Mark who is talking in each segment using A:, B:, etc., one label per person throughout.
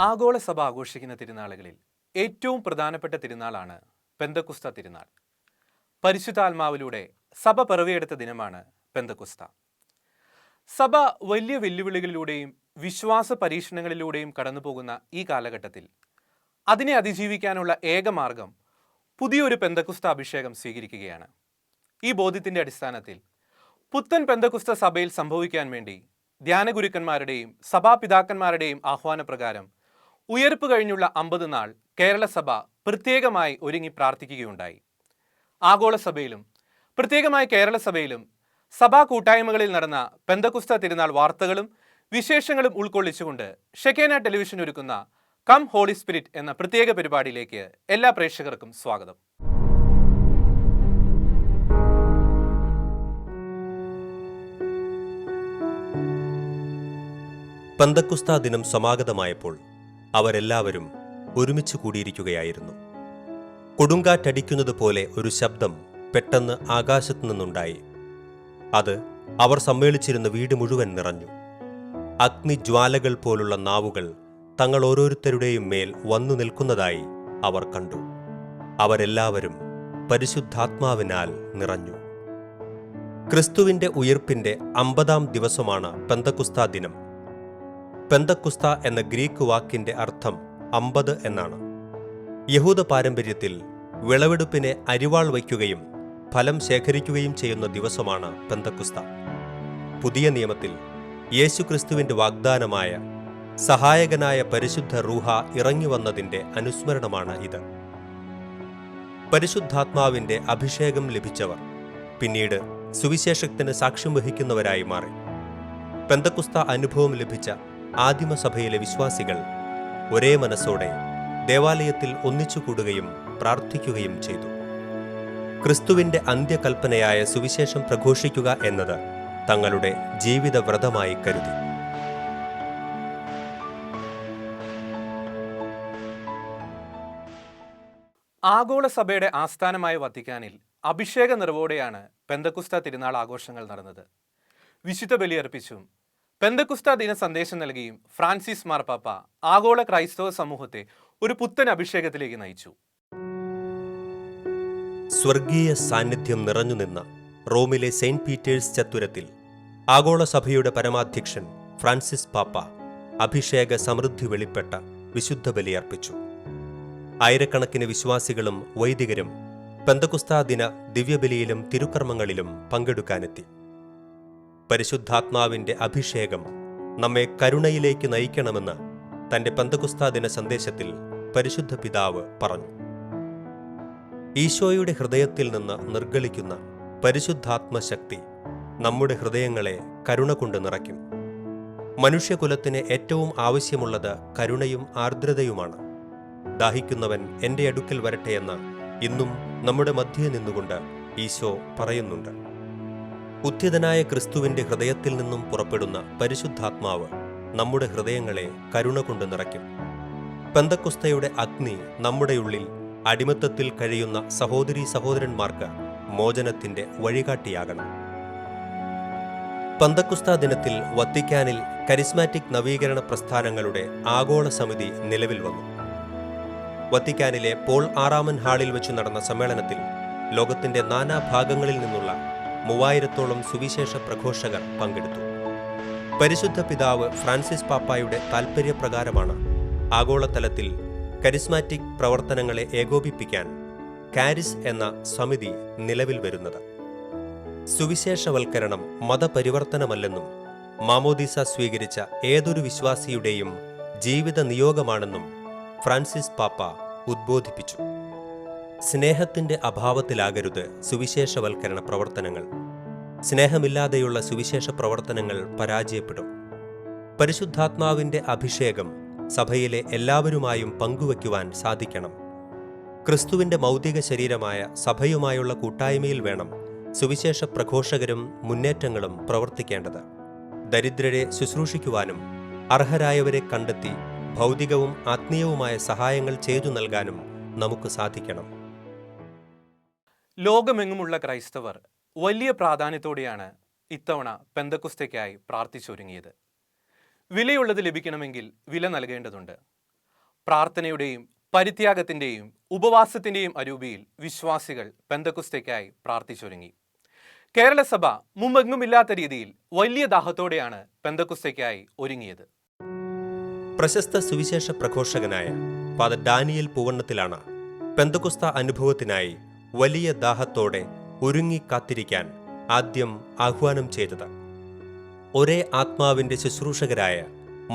A: ആഗോള സഭ ആഘോഷിക്കുന്ന തിരുനാളുകളിൽ ഏറ്റവും പ്രധാനപ്പെട്ട തിരുനാളാണ് പെന്തക്കുസ്ത തിരുനാൾ. പരിശുദ്ധാത്മാവിലൂടെ സഭ പിറവിയെടുത്ത ദിനമാണ് പെന്തക്കുസ്ത. സഭ വലിയ വെല്ലുവിളികളിലൂടെയും വിശ്വാസ പരീക്ഷണങ്ങളിലൂടെയും കടന്നുപോകുന്ന ഈ കാലഘട്ടത്തിൽ അതിനെ അതിജീവിക്കാനുള്ള ഏക മാർഗം പുതിയൊരു പെന്തക്കുസ്ത അഭിഷേകം സ്വീകരിക്കുകയാണ്. ഈ ബോധ്യത്തിൻ്റെ അടിസ്ഥാനത്തിൽ പുത്തൻ പെന്തക്കുസ്ത സഭയിൽ സംഭവിക്കാൻ വേണ്ടി ധ്യാനഗുരുക്കന്മാരുടെയും സഭാപിതാക്കന്മാരുടെയും ആഹ്വാനപ്രകാരം ഉയർപ്പ് കഴിഞ്ഞുള്ള 50 നാൾ കേരള സഭ പ്രത്യേകമായി ഒരുങ്ങി പ്രാർത്ഥിക്കുകയുണ്ടായി. ആഗോള സഭയിലും പ്രത്യേകമായി കേരള സഭയിലും സഭാ കൂട്ടായ്മകളിൽ നടന്ന പെന്തക്കുസ്ത തിരുനാൾ വാർത്തകളും വിശേഷങ്ങളും ഉൾക്കൊള്ളിച്ചുകൊണ്ട് ഷെക്കേന ടെലിവിഷൻ ഒരുക്കുന്ന കം ഹോളി സ്പിരിറ്റ് എന്ന പ്രത്യേക പരിപാടിയിലേക്ക് എല്ലാ പ്രേക്ഷകർക്കും സ്വാഗതം.
B: പെന്തക്കുസ്ത ദിനം സമാഗതമായപ്പോൾ അവരെല്ലാവരും ഒരുമിച്ച് കൂടിയിരിക്കുകയായിരുന്നു. കൊടുങ്കാറ്റടിക്കുന്നത് പോലെ ഒരു ശബ്ദം പെട്ടെന്ന് ആകാശത്തു നിന്നുണ്ടായി. അത് അവർ സമ്മേളിച്ചിരുന്ന വീട് മുഴുവൻ നിറഞ്ഞു. അഗ്നിജ്വാലകൾ പോലുള്ള നാവുകൾ തങ്ങൾ ഓരോരുത്തരുടെയും മേൽ വന്നു നിൽക്കുന്നതായി അവർ കണ്ടു. അവരെല്ലാവരും പരിശുദ്ധാത്മാവിനാൽ നിറഞ്ഞു. ക്രിസ്തുവിന്റെ ഉയിർപ്പിന്റെ 50-ാം ദിവസമാണ് പെന്തക്കുസ്ത ദിനം. പെന്തക്കുസ്ത എന്ന ഗ്രീക്ക് വാക്കിന്റെ അർത്ഥം 50 എന്നാണ്. യഹൂദ പാരമ്പര്യത്തിൽ വിളവെടുപ്പിനെ അരിവാൾ വയ്ക്കുകയും ഫലം ശേഖരിക്കുകയും ചെയ്യുന്ന ദിവസമാണ് പെന്തക്കുസ്ത. പുതിയ നിയമത്തിൽ യേശുക്രിസ്തുവിന്റെ വാഗ്ദാനമായ സഹായകനായ പരിശുദ്ധ റൂഹ ഇറങ്ങിവന്നതിന്റെ അനുസ്മരണമാണ് ഇത്. പരിശുദ്ധാത്മാവിന്റെ അഭിഷേകം ലഭിച്ചവർ പിന്നീട് സുവിശേഷത്തിന് സാക്ഷ്യം വഹിക്കുന്നവരായി മാറി. പെന്തക്കുസ്ത അനുഭവം ലഭിച്ച ആദിമസഭയിലെ വിശ്വാസികൾ ഒരേ മനസ്സോടെ ദേവാലയത്തിൽ ഒന്നിച്ചുകൂടുകയും പ്രാർത്ഥിക്കുകയും ചെയ്തു. ക്രിസ്തുവിന്റെ അന്ത്യകൽപ്പനയായ സുവിശേഷം പ്രഘോഷിക്കുക എന്നത് തങ്ങളുടെ ജീവിതവ്രതമായി കരുതി.
A: ആഗോള സഭയുടെ ആസ്ഥാനമായ വത്തിക്കാനിൽ അഭിഷേക നിറവോടെയാണ് പെന്തക്കുസ്ത തിരുനാൾ ആഘോഷങ്ങൾ നടന്നത്. വിശുദ്ധ ബലിയർപ്പിച്ചും പെന്തക്കുസ്ത ദിന സന്ദേശം നൽകിയും ഫ്രാൻസിസ് മാർപ്പാപ്പ ആഗോള ക്രൈസ്തവ സമൂഹത്തെ ഒരു പുത്തൻ അഭിഷേകത്തിലേക്ക് നയിച്ചു.
B: സ്വർഗീയ സാന്നിധ്യം നിറഞ്ഞുനിന്ന റോമിലെ സെയിന്റ് പീറ്റേഴ്സ് ചത്തുരത്തിൽ ആഗോള സഭയുടെ പരമാധ്യക്ഷൻ ഫ്രാൻസിസ് പാപ്പ അഭിഷേക സമൃദ്ധി വെളിപ്പെട്ട വിശുദ്ധ ബലിയർപ്പിച്ചു. ആയിരക്കണക്കിന് വിശ്വാസികളും വൈദികരും പെന്തക്കുസ്ത ദിന ദിവ്യബലിയിലും തിരുക്കർമ്മങ്ങളിലും പങ്കെടുക്കാനെത്തി. പരിശുദ്ധാത്മാവിന്റെ അഭിഷേകം നമ്മെ കരുണയിലേക്ക് നയിക്കണമെന്ന് തന്റെ പെന്തക്കുസ്ത ദിന സന്ദേശത്തിൽ പരിശുദ്ധ പിതാവ് പറഞ്ഞു. ഈശോയുടെ ഹൃദയത്തിൽ നിന്ന് നിർഗളിക്കുന്ന പരിശുദ്ധാത്മശക്തി നമ്മുടെ ഹൃദയങ്ങളെ കരുണ കൊണ്ട് നിറയ്ക്കും. മനുഷ്യകുലത്തിന് ഏറ്റവും ആവശ്യമുള്ളത് കരുണയും ആർദ്രതയുമാണ്. ദാഹിക്കുന്നവൻ എൻ്റെ അടുക്കൽ വരട്ടെയെന്ന് ഇന്നും നമ്മുടെ മധ്യേ നിന്നുകൊണ്ട് ഈശോ പറയുന്നുണ്ട്. ഉദ്ധിതനായ ക്രിസ്തുവിന്റെ ഹൃദയത്തിൽ നിന്നും പുറപ്പെടുന്ന പരിശുദ്ധാത്മാവ് നമ്മുടെ ഹൃദയങ്ങളെ കരുണ കൊണ്ട് നിറയ്ക്കും. പെന്തക്കുസ്തയുടെ അഗ്നി നമ്മുടെ ഉള്ളിൽ അടിമത്തത്തിൽ കഴിയുന്ന സഹോദരീ സഹോദരന്മാർക്ക് മോചനത്തിന്റെ വഴികാട്ടിയാകണം. പെന്തക്കുസ്ത ദിനത്തിൽ വത്തിക്കാനിൽ കരിസ്മാറ്റിക് നവീകരണ പ്രസ്ഥാനങ്ങളുടെ ആഗോള സമിതി നിലവിൽ വന്നു. വത്തിക്കാനിലെ പോൾ 6-ാമൻ ഹാളിൽ വെച്ചു നടന്ന സമ്മേളനത്തിൽ ലോകത്തിന്റെ നാനാഭാഗങ്ങളിൽ നിന്നുള്ള 3000-ഓളം സുവിശേഷ പ്രഘോഷകർ പങ്കെടുത്തു. പരിശുദ്ധ പിതാവ് ഫ്രാൻസിസ് പാപ്പായുടെ താൽപര്യപ്രകാരമാണ് ആഗോളതലത്തിൽ കരിസ്മാറ്റിക് പ്രവർത്തനങ്ങളെ ഏകോപിപ്പിക്കാൻ കാരിസ് എന്ന സമിതി നിലവിൽ വരുന്നത്. സുവിശേഷവൽക്കരണം മതപരിവർത്തനമല്ലെന്നും മാമോദീസ സ്വീകരിച്ച ഏതൊരു വിശ്വാസിയുടെയും ജീവിത നിയോഗമാണെന്നും ഫ്രാൻസിസ് പാപ്പ ഉദ്ബോധിപ്പിച്ചു. സ്നേഹത്തിന്റെ അഭാവത്തിലാകരുത് സുവിശേഷവൽക്കരണ പ്രവർത്തനങ്ങൾ. സ്നേഹമില്ലാതെയുള്ള സുവിശേഷ പ്രവർത്തനങ്ങൾ പരാജയപ്പെടും. പരിശുദ്ധാത്മാവിന്റെ അഭിഷേകം സഭയിലെ എല്ലാവരുമായും പങ്കുവയ്ക്കുവാൻ സാധിക്കണം. ക്രിസ്തുവിന്റെ മൗതിക ശരീരമായ സഭയുമായുള്ള കൂട്ടായ്മയിൽ വേണം സുവിശേഷ പ്രഘോഷകരും മുന്നേറ്റങ്ങളും പ്രവർത്തിക്കേണ്ടത്. ദരിദ്രരെ ശുശ്രൂഷിക്കുവാനും അർഹരായവരെ കണ്ടെത്തി ഭൗതികവും ആത്മീയവുമായ സഹായങ്ങൾ ചെയ്തു നൽകാനും നമുക്ക് സാധിക്കണം.
A: ലോകമെങ്ങുമുള്ള ക്രൈസ്തവർ വലിയ പ്രാധാന്യത്തോടെയാണ് ഇത്തവണ പെന്തക്കുസ്തയ്ക്കായി പ്രാർത്ഥിച്ചൊരുങ്ങിയത്. വിലയുള്ളത് ലഭിക്കണമെങ്കിൽ വില നൽകേണ്ടതുണ്ട്. പ്രാർത്ഥനയുടെയും പരിത്യാഗത്തിൻ്റെയും ഉപവാസത്തിൻ്റെയും അരൂപിയിൽ വിശ്വാസികൾ പെന്തക്കുസ്തയ്ക്കായി പ്രാർത്ഥിച്ചൊരുങ്ങി. കേരള സഭ മുമ്പെങ്ങുമില്ലാത്ത രീതിയിൽ വലിയ ദാഹത്തോടെയാണ് പെന്തക്കുസ്തയ്ക്കായി ഒരുങ്ങിയത്.
B: പ്രശസ്ത സുവിശേഷ പ്രഘോഷകനായ ഫാദർ ഡാനിയൽ പൂവണ്ണത്തിലാണ് പെന്തക്കുസ്ത അനുഭവത്തിനായി വലിയ ദാഹത്തോടെ ഒരുങ്ങി കാത്തിരിക്കാൻ ആദ്യം ആഹ്വാനം ചെയ്തത്. ഒരേ ആത്മാവിന്റെ ശുശ്രൂഷകരായ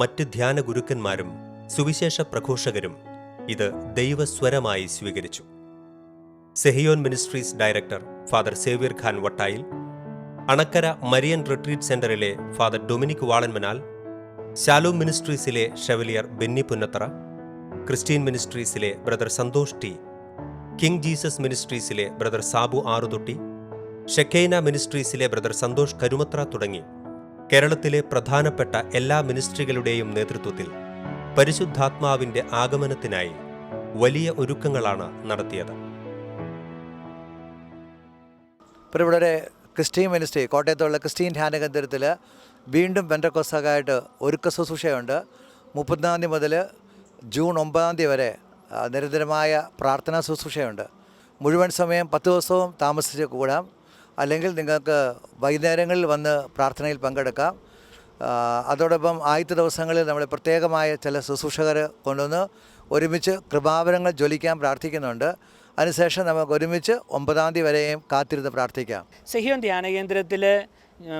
B: മറ്റ് ധ്യാന ഗുരുക്കന്മാരും സുവിശേഷ പ്രഘോഷകരും ഇത് ദൈവസ്വരമായി സ്വീകരിച്ചു. Sehion ministries director father Xavier Khan Vattayil, Anakkara Marian retreat സെന്ററിലെ ഫാദർ ഡൊമിനിക് വാളൻമനാൽ, ശാലോം മിനിസ്ട്രീസിലെ ഷെവലിയർ ബെന്നി പുന്നത്തറ, ക്രിസ്റ്റീൻ മിനിസ്ട്രീസിലെ brother Santhosh T, king Jesus മിനിസ്ട്രീസിലെ ബ്രദർ സാബു ആറുതൊട്ടി, ഷെക്കൈന മിനിസ്ട്രീസിലെ ബ്രദർ സന്തോഷ് കരുമത്ര തുടങ്ങി കേരളത്തിലെ പ്രധാനപ്പെട്ട എല്ലാ മിനിസ്ട്രികളുടെയും നേതൃത്വത്തിൽ പരിശുദ്ധാത്മാവിന്റെ ആഗമനത്തിനായി വലിയ ഒരുക്കങ്ങളാണ് നടത്തിയത്.
C: ഇവിടെ ക്രിസ്റ്റീൻ മിനിസ്ട്രി കോട്ടയത്തുള്ള ക്രിസ്റ്റീൻ ധ്യാന കേന്ദ്രത്തിൽ വീണ്ടും പെന്തക്കോസ്തക്കായിട്ട് ഒരുക്ക ശുശ്രൂഷയുണ്ട്. 30-ാം തീയതി മുതൽ ജൂൺ 9-ാം തീയതി വരെ നിരന്തരമായ പ്രാർത്ഥനാ ശുശ്രൂഷയുണ്ട്. മുഴുവൻ സമയം 10 ദിവസവും താമസിച്ച് കൂടാം, അല്ലെങ്കിൽ നിങ്ങൾക്ക് വൈകുന്നേരങ്ങളിൽ വന്ന് പ്രാർത്ഥനയിൽ പങ്കെടുക്കാം. അതോടൊപ്പം ആദ്യത്തെ ദിവസങ്ങളിൽ നമ്മൾ പ്രത്യേകമായ ചില ശുശ്രൂഷകർ കൊണ്ടുവന്ന് ഒരുമിച്ച് കൃപാവരങ്ങൾ ജ്വലിക്കാൻ പ്രാർത്ഥിക്കുന്നുണ്ട്. അതിനുശേഷം നമുക്ക് ഒരുമിച്ച് 9-ാം തീയതി വരെയും കാത്തിരുന്ന് പ്രാർത്ഥിക്കാം.
D: സെഹിയോൻ ധ്യാന കേന്ദ്രത്തിൽ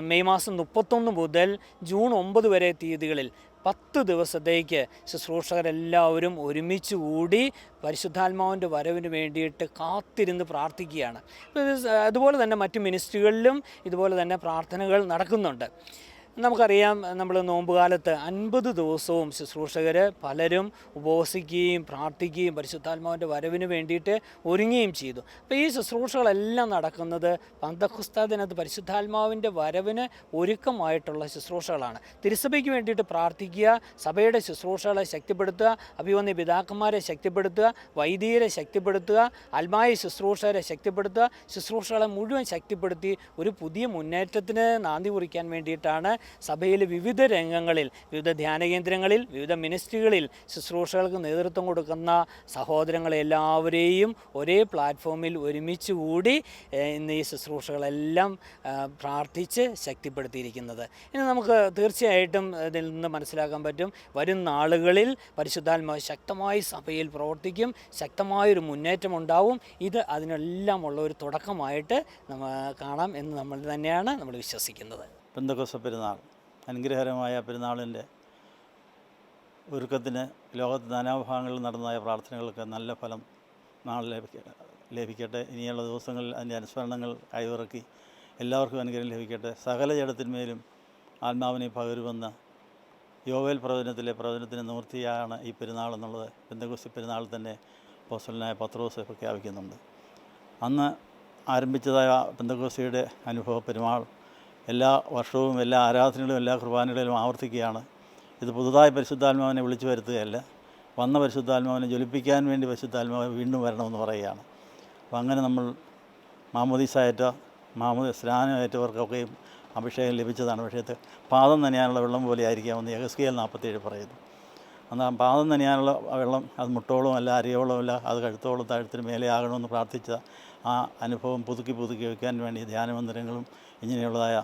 D: മെയ് മാസം 31 മുതൽ ജൂൺ 9 വരെ തീയതികളിൽ 10 ദിവസത്തേക്ക് ശുശ്രൂഷകരെല്ലാവരും ഒരുമിച്ച് കൂടി പരിശുദ്ധാത്മാവിൻ്റെ വരവിന് വേണ്ടിയിട്ട് കാത്തിരുന്ന് പ്രാർത്ഥിക്കുകയാണ്. അതുപോലെ തന്നെ മറ്റ് മിനിസ്ട്രികളിലും ഇതുപോലെ തന്നെ പ്രാർത്ഥനകൾ നടക്കുന്നുണ്ട്. നമുക്കറിയാം, നമ്മൾ നോമ്പുകാലത്ത് 50 ദിവസവും ശുശ്രൂഷകർ പലരും ഉപവസിക്കുകയും പ്രാർത്ഥിക്കുകയും പരിശുദ്ധാത്മാവിൻ്റെ വരവിന് വേണ്ടിയിട്ട് ഒരുങ്ങുകയും ചെയ്തു. അപ്പോൾ ഈ ശുശ്രൂഷകളെല്ലാം നടക്കുന്നത് പെന്തക്കോസ്ത ദിനത്ത് പരിശുദ്ധാത്മാവിൻ്റെ വരവിന് ഒരുക്കമായിട്ടുള്ള ശുശ്രൂഷകളാണ്. തിരുസഭയ്ക്ക് വേണ്ടിയിട്ട് പ്രാർത്ഥിക്കുക, സഭയുടെ ശുശ്രൂഷകളെ ശക്തിപ്പെടുത്തുക, അഭിവന്യ പിതാക്കന്മാരെ ശക്തിപ്പെടുത്തുക, വൈദികരെ ശക്തിപ്പെടുത്തുക, ആത്മായ ശുശ്രൂഷകരെ ശക്തിപ്പെടുത്തുക, ശുശ്രൂഷകളെ മുഴുവൻ ശക്തിപ്പെടുത്തി ഒരു പുതിയ മുന്നേറ്റത്തിന് നാന്ദി കുറിക്കാൻ വേണ്ടിയിട്ടാണ് സഭയിലെ വിവിധ രംഗങ്ങളിൽ, വിവിധ ധ്യാന കേന്ദ്രങ്ങളിൽ, വിവിധ മിനിസ്ട്രികളിൽ ശുശ്രൂഷകൾക്ക് നേതൃത്വം കൊടുക്കുന്ന സഹോദരങ്ങളെ എല്ലാവരെയും ഒരേ പ്ലാറ്റ്ഫോമിൽ ഒരുമിച്ച് കൂടി ഇന്ന് ഈ ശുശ്രൂഷകളെല്ലാം പ്രാർത്ഥിച്ച് ശക്തിപ്പെടുത്തിയിരിക്കുന്നത്. ഇനി നമുക്ക് തീർച്ചയായിട്ടും ഇതിൽ നിന്ന് മനസ്സിലാക്കാൻ പറ്റും, വരും നാളുകളിൽ പരിശുദ്ധാത്മാവ് ശക്തമായി സഭയിൽ പ്രവർത്തിക്കും, ശക്തമായൊരു മുന്നേറ്റം ഉണ്ടാവും. ഇത് അതിനെല്ലാമുള്ള ഒരു തുടക്കമായിട്ട് കാണാം എന്ന് നമ്മൾ വിശ്വസിക്കുന്നത്.
E: പെന്തക്കോസ്ത പെരുന്നാൾ, അനുഗ്രഹകരമായ പെരുന്നാളിൻ്റെ ഒരുക്കത്തിന് ലോകത്ത് നാനാഭാഗങ്ങളിൽ നടന്നതായ പ്രാർത്ഥനകൾക്ക് നല്ല ഫലം നാളെ ലഭിക്കട്ടെ. ഇനിയുള്ള ദിവസങ്ങളിൽ അതിൻ്റെ അനുസ്മരണങ്ങൾ കൈവിറക്കി എല്ലാവർക്കും അനുഗ്രഹം ലഭിക്കട്ടെ. സകല ജഡത്തിന്മേലും ആത്മാവിനെ പകരുമെന്ന് യോവേൽ പ്രവചനത്തിന് നിവൃത്തിയാണ് ഈ പെരുന്നാൾ എന്നുള്ളത് പെന്തക്കോസ്ത പെരുന്നാൾ തന്നെ അപ്പോസ്തലനായ പത്രോസ് പ്രഖ്യാപിക്കുന്നുണ്ട്. അന്ന് ആരംഭിച്ചതായ പെന്തക്കോസ്തയുടെ അനുഭവ പെരുന്നാൾ എല്ലാ വർഷവും എല്ലാ ആരാധനകളിലും എല്ലാ കുർബാനകളിലും ആവർത്തിക്കുകയാണ്. ഇത് പുതുതായി പരിശുദ്ധാത്മാവിനെ വിളിച്ചു വരുത്തുകയല്ല, വന്ന പരിശുദ്ധാത്മാവിനെ ജ്വലിപ്പിക്കാൻ വേണ്ടി പരിശുദ്ധാത്മാവ് വീണ്ടും വരണമെന്ന് പറയുകയാണ്. അപ്പം അങ്ങനെ നമ്മൾ സ്നാനമേറ്റവർക്കൊക്കെയും അഭിഷേകം ലഭിച്ചതാണ്. പക്ഷേ പാദം നനയാനുള്ള വെള്ളം പോലെ ആയിരിക്കാമെന്ന് യെഹെസ്കേൽ 47 പറയുന്നു. എന്നാൽ പാദം നനയാനുള്ള വെള്ളം അത് മുട്ടോളം അല്ല, അരയോളം അല്ല, അത് കഴുത്തോളം താഴത്തിന് മേലെ ആകണമെന്ന് പ്രാർത്ഥിച്ച ആ അനുഭവം പുതുക്കി വയ്ക്കാൻ വേണ്ടി ധ്യാനമന്ദിരങ്ങളും ഇങ്ങനെയുള്ളതായ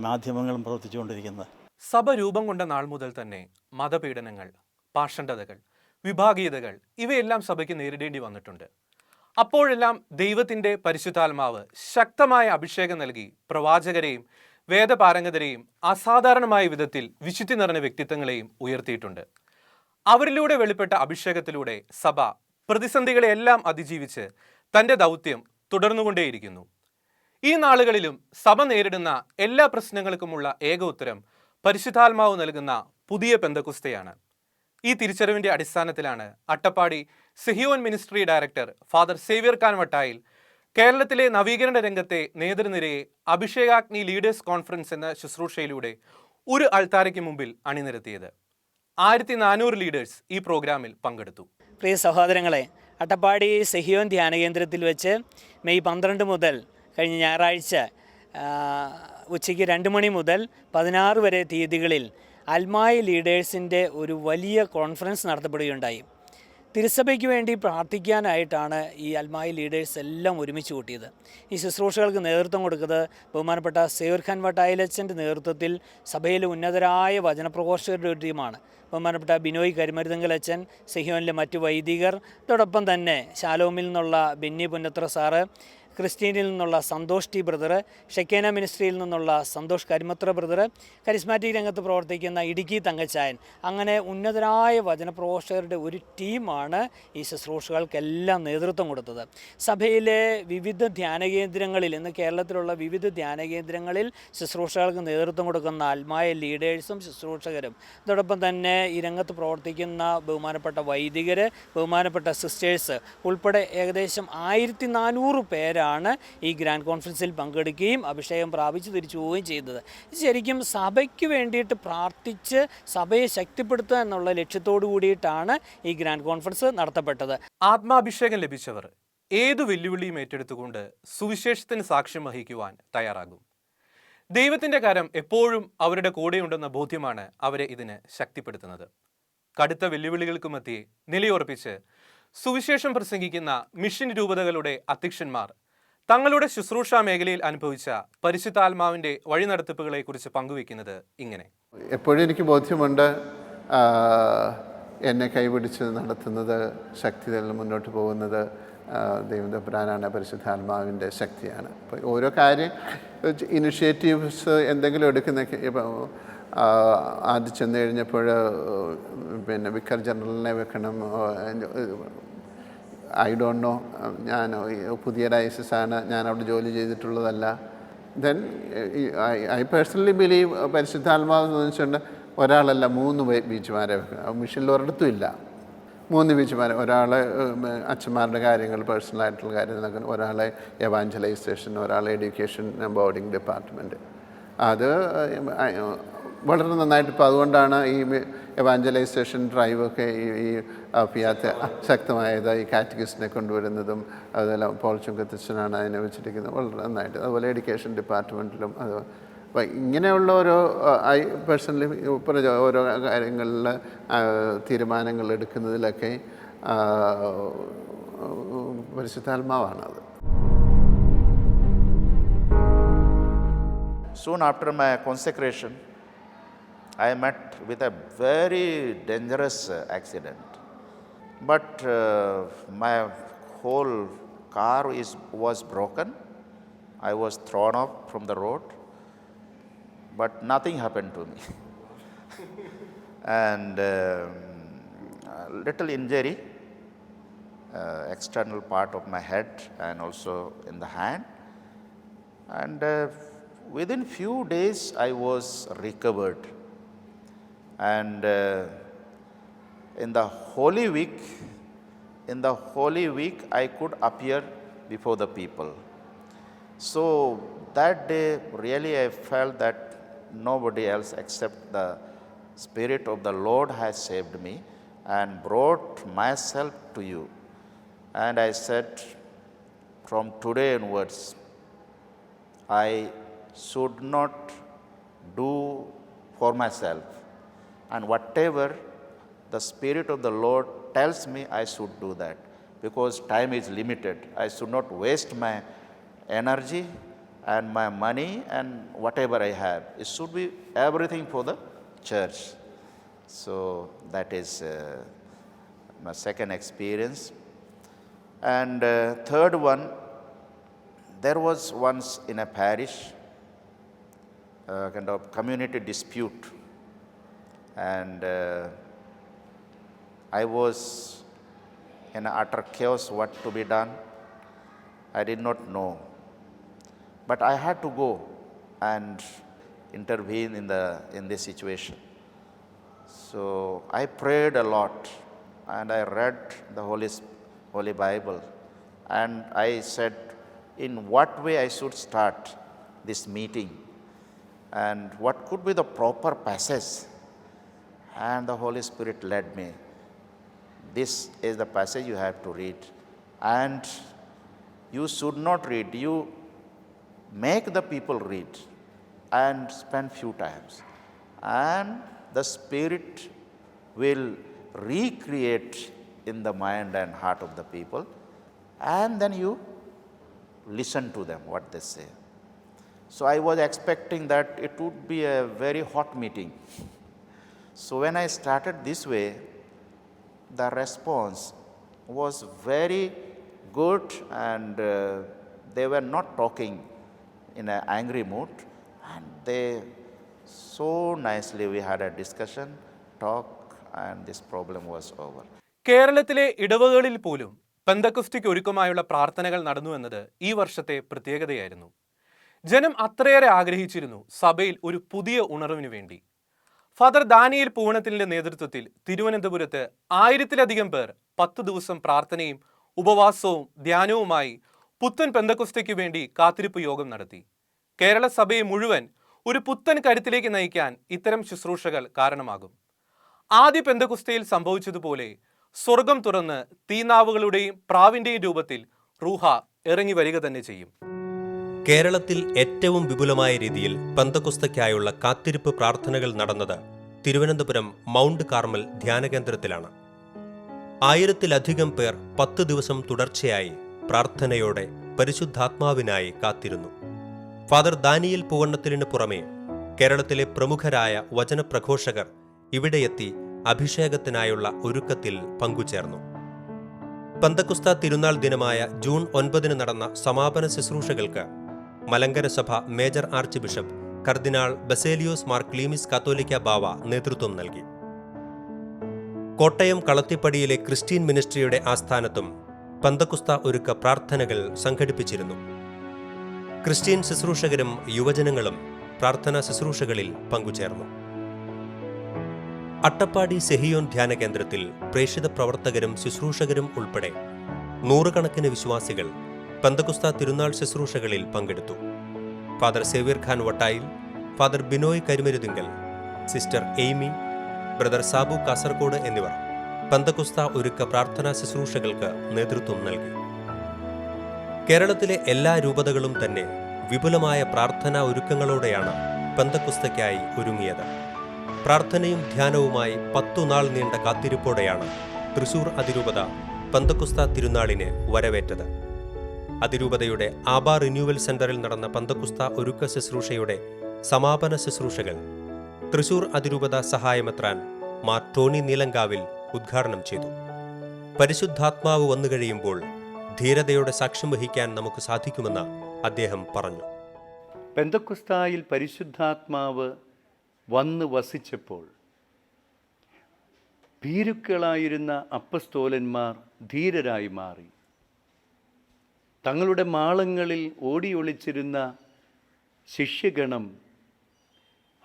E: മാധ്യമങ്ങളും പ്രവർത്തിച്ചുകൊണ്ടിരിക്കുന്നത്.
A: സഭ രൂപം കൊണ്ട നാൾ മുതൽ തന്നെ മതപീഡനങ്ങൾ, പാഷണ്ഡതകൾ, വിഭാഗീയതകൾ ഇവയെല്ലാം സഭയ്ക്ക് നേരിടേണ്ടി വന്നിട്ടുണ്ട്. അപ്പോഴെല്ലാം ദൈവത്തിൻ്റെ പരിശുദ്ധാത്മാവ് ശക്തമായ അഭിഷേകം നൽകി പ്രവാചകരെയും വേദപാരംഗതരെയും അസാധാരണമായ വിധത്തിൽ വിശുദ്ധി നിറഞ്ഞ വ്യക്തിത്വങ്ങളെയും ഉയർത്തിയിട്ടുണ്ട്. അവരിലൂടെ വെളിപ്പെട്ട അഭിഷേകത്തിലൂടെ സഭ പ്രതിസന്ധികളെല്ലാം അതിജീവിച്ച് തൻ്റെ ദൗത്യം തുടർന്നുകൊണ്ടേയിരിക്കുന്നു. ഈ നാളുകളിലും സഭ നേരിടുന്ന എല്ലാ പ്രശ്നങ്ങൾക്കുമുള്ള ഏക ഉത്തരം പരിശുദ്ധാത്മാവ് നൽകുന്ന പുതിയ പെന്തക്കുസ്തയാണ്. ഈ തിരിച്ചറിവിൻ്റെ അടിസ്ഥാനത്തിലാണ് Attappadi Sehion ministry director father Xavier Khan Vattayil കേരളത്തിലെ നവീകരണ രംഗത്തെ നേതൃനിരയെ അഭിഷേകാഗ്നി ലീഡേഴ്സ് കോൺഫറൻസ് എന്ന ശുശ്രൂഷയിലൂടെ ഒരു അൾത്താരയ്ക്ക് മുമ്പിൽ അണിനിരത്തിയത്. 1400 ലീഡേഴ്സ് ഈ പ്രോഗ്രാമിൽ പങ്കെടുത്തു.
D: പ്രിയ സഹോദരങ്ങളെ, അട്ടപ്പാടി സെഹിയോൻ ധ്യാന കേന്ദ്രത്തിൽ വെച്ച് മെയ് 12 മുതൽ കഴിഞ്ഞ ഞായറാഴ്ച ഉച്ചയ്ക്ക് 2 മണി മുതൽ 16 വരെ തീയതികളിൽ അൽമായ ലീഡേഴ്സിൻ്റെ ഒരു വലിയ കോൺഫറൻസ് നടത്തപ്പെടുകയുണ്ടായി. തിരുസഭയ്ക്ക് വേണ്ടി പ്രാർത്ഥിക്കാനായിട്ടാണ് ഈ അൽമായ ലീഡേഴ്സ് എല്ലാം ഒരുമിച്ച് കൂട്ടിയത്. ഈ ശുശ്രൂഷകൾക്ക് നേതൃത്വം കൊടുക്കുന്നത് ബഹുമാനപ്പെട്ട സേവ്യർ ഖാൻ വട്ടായിലച്ചൻ്റെ നേതൃത്വത്തിൽ സഭയിലെ ഉന്നതരായ വചനപ്രഘോഷകരുടെ ഒരു ടീമാണ്. ബഹുമാനപ്പെട്ട ബിനോയ് കരിമരുതങ്കലച്ചൻ, സെഹിയോനിലെ മറ്റു വൈദികർ, അതോടൊപ്പം തന്നെ ശാലോമിൽ നിന്നുള്ള ബെന്നി പുന്നത്ര സാറ്, ക്രിസ്റ്റീനിൽ നിന്നുള്ള സന്തോഷ് ടി ബ്രദർ, ഷെക്കേന മിനിസ്ട്രിയിൽ നിന്നുള്ള സന്തോഷ് കരിമത്ര ബ്രദർ, കരിസ്മാറ്റിക് രംഗത്ത് പ്രവർത്തിക്കുന്ന ഇടുക്കി തങ്കച്ചായൻ, അങ്ങനെ ഉന്നതരായ വചനപ്രഘോഷകരുടെ ഒരു ടീമാണ് ഈ ശുശ്രൂഷകൾക്കെല്ലാം നേതൃത്വം കൊടുത്തത്. സഭയിലെ വിവിധ ധ്യാനകേന്ദ്രങ്ങളിൽ, ഇന്ന് കേരളത്തിലുള്ള വിവിധ ധ്യാനകേന്ദ്രങ്ങളിൽ ശുശ്രൂഷകൾക്ക് നേതൃത്വം കൊടുക്കുന്ന അൽമായ ലീഡേഴ്സും ശുശ്രൂഷകരും, അതോടൊപ്പം തന്നെ ഈ രംഗത്ത് പ്രവർത്തിക്കുന്ന ബഹുമാനപ്പെട്ട വൈദികർ, ബഹുമാനപ്പെട്ട സിസ്റ്റേഴ്സ് ഉൾപ്പെടെ ഏകദേശം 1400 പേരാണ് ഈ ഗ്രാൻഡ് കോൺഫറൻസിൽ പങ്കെടുക്കുകയും അഭിഷേകം പ്രാപിച്ച് തിരിച്ചു പോവുകയും ചെയ്തത്. ശരിക്കും സഭയ്ക്ക് വേണ്ടിയിട്ട് പ്രാർത്ഥിച്ച് സഭയെ ശക്തിപ്പെടുത്തുക എന്നുള്ള ലക്ഷ്യത്തോടു കൂടിയിട്ടാണ് ഈ ഗ്രാൻഡ് കോൺഫറൻസ് നടത്തപ്പെട്ടത്.
A: ആത്മാഭിഷേകം ലഭിച്ചവർ ഏതു വെല്ലുവിളിയും ഏറ്റെടുത്തുകൊണ്ട് സുവിശേഷത്തിന് സാക്ഷ്യം വഹിക്കുവാൻ തയ്യാറാകും. ദൈവത്തിൻ്റെ കരം എപ്പോഴും അവരുടെ കൂടെയുണ്ടെന്ന ബോധ്യമാണ് അവരെ ഇതിന് ശക്തിപ്പെടുത്തുന്നത്. കടുത്ത വെല്ലുവിളികൾക്കുമധ്യേ നിലയുറപ്പിച്ച് സുവിശേഷം പ്രസംഗിക്കുന്ന മിഷൻ രൂപതകളുടെ അധ്യക്ഷന്മാർ തങ്ങളുടെ ശുശ്രൂഷാ മേഖലയിൽ അനുഭവിച്ച പരിശുദ്ധാത്മാവിൻ്റെ വഴിനടത്തിപ്പുകളെക്കുറിച്ച് പങ്കുവെക്കുന്നത് ഇങ്ങനെ.
F: എപ്പോഴും എനിക്ക് ബോധ്യമുണ്ട്, എന്നെ കൈപിടിച്ച് നടത്തുന്നത്, ശക്തി തന്നെ മുന്നോട്ട് പോകുന്നത് ദൈവതമ്പുരാനാണ്, പരിശുദ്ധാത്മാവിൻ്റെ ശക്തിയാണ്. അപ്പോൾ ഓരോ കാര്യം ഇനിഷ്യേറ്റീവ്സ് എന്തെങ്കിലും എടുക്കുന്ന, ഇപ്പം ആദ്യം ചെന്ന് കഴിഞ്ഞപ്പോൾ പിന്നെ വിക്കർ ജനറലിനെ വെക്കണം, ഐ ഡോണ്ട് നോ, ഞാൻ പുതിയ ഡയസിസാണ്, ഞാൻ അവിടെ ജോലി ചെയ്തിട്ടുള്ളതല്ല. ദെൻ ഐ പേഴ്സണലി ബിലീവ് പരിശുദ്ധാത്മാവ് എന്ന് വെച്ചിട്ടുണ്ട് ഒരാളല്ല 3 ബീച്ചുമാരെ വെക്കണം. മിഷനിൽ ഒരിടത്തും ഇല്ല 3 ബീച്ചുമാർ. ഒരാളെ അച്ഛന്മാരുടെ കാര്യങ്ങൾ, പേഴ്സണലായിട്ടുള്ള കാര്യങ്ങൾ നോക്കണം, ഒരാളെ എവാഞ്ചലൈസേഷൻ, ഒരാളെ എഡ്യൂക്കേഷൻ ബോർഡിംഗ് ഡിപ്പാർട്ട്മെൻറ്റ്. അത് വളരെ നന്നായിട്ട്, ഇപ്പോൾ അതുകൊണ്ടാണ് ഈ എവാഞ്ചലൈസേഷൻ ഡ്രൈവൊക്കെ ഈ പിയാത്ത ശക്തമായത്. ഈ കാറ്റഗിസ്റ്റിനെ കൊണ്ടുവരുന്നതും അതുപോലെ പോൾ ചുങ്കത്തച്ഛനാണ് അതിനെ വെച്ചിരിക്കുന്നത്, വളരെ നന്നായിട്ട്. അതുപോലെ എഡ്യൂക്കേഷൻ ഡിപ്പാർട്ട്മെൻറ്റിലും അത്. അപ്പോൾ ഇങ്ങനെയുള്ള ഓരോ പേഴ്സണലി ഓരോ കാര്യങ്ങളിൽ തീരുമാനങ്ങൾ എടുക്കുന്നതിലൊക്കെ പരിശുദ്ധാത്മാവാണത്.
G: Soon after my consecration, I met with a very dangerous accident. But my whole car was broken. I was thrown off from the road, but nothing happened to me. And little injury, external part of my head and also in the hand. And within few days I was recovered. And in the Holy Week I could appear before the people. So that day really I felt that nobody else except the Spirit of the Lord has saved me and brought myself to you. And I said, from today onwards I should not do for myself, and whatever the Spirit of the Lord tells me, I should do that, because time is limited. I should not waste my energy and my money and whatever I have. It should be everything for the church. So that is my second experience. And third one, there was once in a parish kind of community dispute, and I was in utter chaos what to be done. I did not know, but I had to go and intervene in this situation. So I prayed a lot, and I read the Holy Bible, and I said in what way I should start this meeting and what could be the proper passage. And the Holy Spirit led me. This is the passage you have to read, and you should not read. You make the people read and spend few times, and the Spirit will recreate in the mind and heart of the people, and then you listen to them, what they say. So I was expecting that it would be a very hot meeting. So when I started this way, the response was very good, and they were not talking in an angry mood, and they so nicely we had a discussion, talk, and this problem was over.
A: കേരളത്തിലെ ഇടവകളിൽ പോലും പെന്തക്കോസ്തിക്ക് ഒരുക്കമായുള്ള പ്രാർത്ഥനകൾ നടന്നു എന്നത് ഈ വർഷത്തെ പ്രത്യേകതയായിരുന്നു. ജനം അത്രയേറെ ആഗ്രഹിച്ചിരുന്നു സഭയിൽ ഒരു പുതിയ ഉണർവിനു വേണ്ടി. ഫാദർ ദാനിയേൽ പൂവണത്തിലിന്റെ നേതൃത്വത്തിൽ തിരുവനന്തപുരത്ത് 1000-ലധികം പേർ 10 ദിവസം പ്രാർത്ഥനയും ഉപവാസവും ധ്യാനവുമായി പുത്തൻ പെന്തക്കോസ്തയ്ക്ക് വേണ്ടി കാത്തിരിപ്പ് യോഗം നടത്തി. കേരള സഭയെ മുഴുവൻ ഒരു പുത്തൻ കരുത്തിലേക്ക് നയിക്കാൻ ഇത്തരം ശുശ്രൂഷകൾ കാരണമാകും. ആദ്യ പെന്തക്കോസ്തയിൽ സംഭവിച്ചതുപോലെ സ്വർഗം തുറന്ന് തീനാവുകളുടെയും പ്രാവിന്റെയും രൂപത്തിൽ റൂഹ ഇറങ്ങി വരിക തന്നെ ചെയ്യും.
B: കേരളത്തിൽ ഏറ്റവും വിപുലമായ രീതിയിൽ പെന്തക്കോസ്തയ്ക്കായുള്ള കാത്തിരിപ്പ് പ്രാർത്ഥനകൾ നടന്നത് തിരുവനന്തപുരം മൗണ്ട് കാർമൽ ധ്യാനകേന്ദ്രത്തിലാണ്. 1000-ലധികം പേർ 10 ദിവസം തുടർച്ചയായി പ്രാർത്ഥനയോടെ പരിശുദ്ധാത്മാവിനായി കാത്തിരുന്നു. ഫാദർ ദാനിയേൽ പൂവണ്ണത്തിലിന് പുറമെ കേരളത്തിലെ പ്രമുഖരായ വചനപ്രഘോഷകർ ഇവിടെയെത്തി അഭിഷേകത്തിനായുള്ള ഒരുക്കത്തിൽ പങ്കുചേർന്നു. പെന്തക്കോസ്ത തിരുനാൾ ദിനമായ ജൂൺ 9 നടന്ന സമാപന ശുശ്രൂഷകൾക്ക് മലങ്കര സഭ മേജർ ആർച്ച് ബിഷപ്പ് കർദിനാൾ ബസേലിയോസ് മാർ ക്ലീമിസ് കാത്തോലിക്ക ബാവ നേതൃത്വം നൽകി. കോട്ടയം കളത്തിപ്പടിയിലെ ക്രിസ്ത്യൻ മിനിസ്ട്രിയുടെ ആസ്ഥാനത്തും പെന്തക്കോസ്ത ഒരുക്ക പ്രാർത്ഥനകൾ സംഘടിപ്പിച്ചിരുന്നു. ക്രിസ്ത്യൻ ശുശ്രൂഷകരും യുവജനങ്ങളും പ്രാർത്ഥനാ ശുശ്രൂഷകളിൽ പങ്കുചേർന്നു. അട്ടപ്പാടി സെഹിയോൻ ധ്യാനകേന്ദ്രത്തിൽ പ്രേക്ഷിത പ്രവർത്തകരും ശുശ്രൂഷകരും ഉൾപ്പെടെ 100 കണക്കിന് വിശ്വാസികൾ പെന്തക്കോസ്ത തിരുനാൾ ശുശ്രൂഷകളിൽ പങ്കെടുത്തു. Father Xavier Khan Vattayil, father Binoy Karimaruthinkal, sister Aimy, brother Sabu Kasaragod എന്നിവർ പെന്തക്കോസ്ത ഒരുക്ക പ്രാർത്ഥനാ ശുശ്രൂഷകൾക്ക് നേതൃത്വം നൽകി. കേരളത്തിലെ എല്ലാ രൂപതകളും തന്നെ വിപുലമായ പ്രാർത്ഥനാ ഒരുക്കങ്ങളോടെയാണ് പെന്തക്കോസ്തയ്ക്കായി ഒരുങ്ങിയത്. പ്രാർത്ഥനയും ധ്യാനവുമായി 10 നാൾ നീണ്ട കാത്തിരിപ്പോടെയാണ് തൃശൂർ അതിരൂപത പെന്തക്കോസ്ത തിരുനാളിനെ വരവേറ്റത്. അതിരൂപതയുടെ ആബ റിന്യൂവൽ സെന്ററിൽ നടന്ന പെന്തക്കോസ്ത ഒരുക്ക ശുശ്രൂഷയുടെ സമാപന ശുശ്രൂഷകൾ തൃശൂർ അതിരൂപത സഹായമെത്രാൻ മാർ ടോണി നീലങ്കാവിൽ ഉദ്ഘാടനം ചെയ്തു. പരിശുദ്ധാത്മാവ് വന്നു കഴിയുമ്പോൾ ധീരതയോടെ സാക്ഷ്യം വഹിക്കാൻ നമുക്ക് സാധിക്കുമെന്ന് അദ്ദേഹം പറഞ്ഞു.
H: പെന്തക്കോസ്തായിൽ പരിശുദ്ധാത്മാവ് വന്ന് വസിച്ചപ്പോൾ ഭീരുക്കളായിരുന്ന അപ്പസ്തോലന്മാർ ധീരരായി മാറി. തങ്ങളുടെ മാളങ്ങളിൽ ഓടിയൊളിച്ചിരുന്ന ശിഷ്യഗണം